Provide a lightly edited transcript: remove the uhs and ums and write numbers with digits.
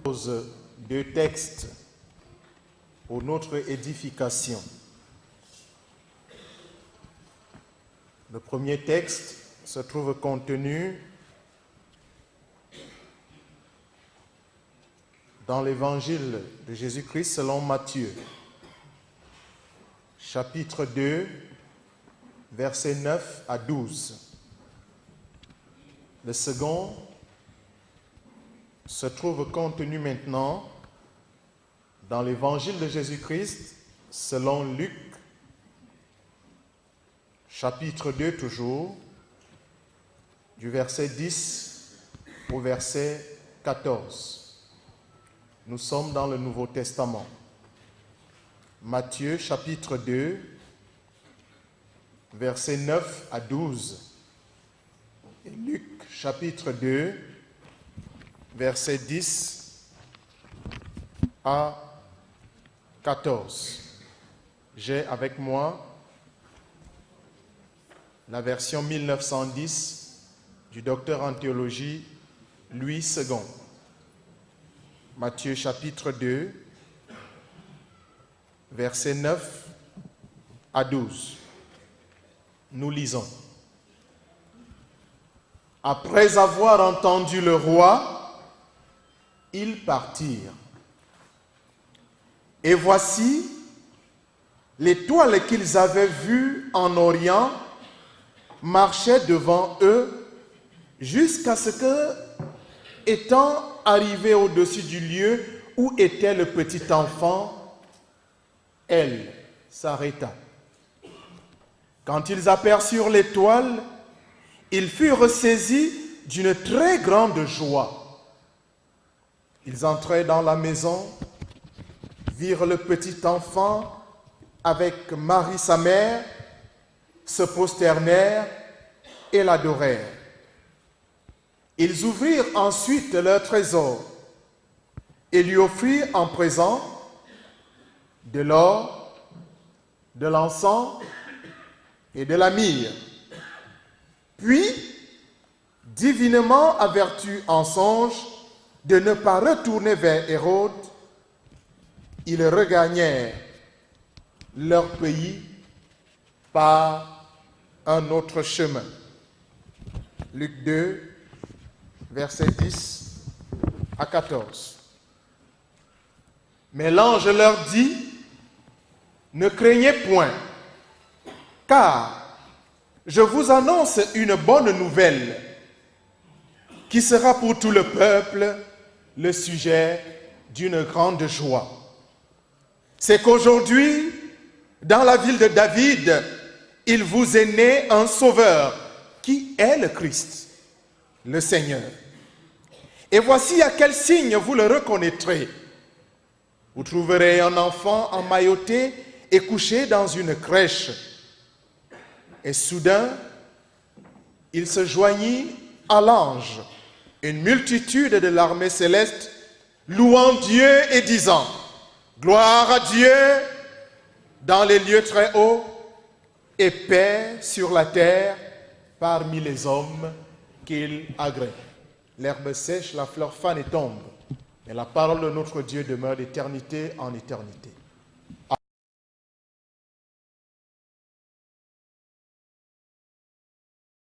Deux textes pour notre édification. Le premier texte se trouve contenu dans l'évangile de Jésus-Christ selon Matthieu, chapitre 2, versets 9 à 12. Le second se trouve contenu maintenant dans l'évangile de Jésus-Christ selon Luc, chapitre 2 toujours, du verset 10 au verset 14. Nous sommes dans le Nouveau Testament. Matthieu, chapitre 2, versets 9 à 12. Et Luc, chapitre 2, versets 10 à 14. J'ai avec moi la version 1910 du docteur en théologie Louis II. Matthieu chapitre 2, versets 9 à 12. Nous lisons. Après avoir entendu le roi, ils partirent. Et voici, l'étoile qu'ils avaient vue en Orient marchait devant eux jusqu'à ce que, étant arrivée au-dessus du lieu où était le petit enfant, elle s'arrêta. Quand ils aperçurent l'étoile, ils furent saisis d'une très grande joie. Ils entrèrent dans la maison, virent le petit enfant avec Marie sa mère, se prosternèrent et l'adorèrent. Ils ouvrirent ensuite leur trésor et lui offrirent en présent de l'or, de l'encens et de la myrrhe. Puis, divinement avertis en songe de ne pas retourner vers Hérode, ils regagnèrent leur pays par un autre chemin. Luc 2, versets 10 à 14. Mais l'ange leur dit, ne craignez point, car je vous annonce une bonne nouvelle qui sera pour tout le peuple le sujet d'une grande joie. C'est qu'aujourd'hui, dans la ville de David, il vous est né un sauveur qui est le Christ, le Seigneur. Et voici à quel signe vous le reconnaîtrez. Vous trouverez un enfant emmailloté et couché dans une crèche. Et soudain, il se joignit à l'ange, une multitude de l'armée céleste, louant Dieu et disant, « Gloire à Dieu dans les lieux très hauts et paix sur la terre parmi les hommes qu'il agrée. » L'herbe sèche, la fleur fane et tombe, mais la parole de notre Dieu demeure d'éternité en éternité.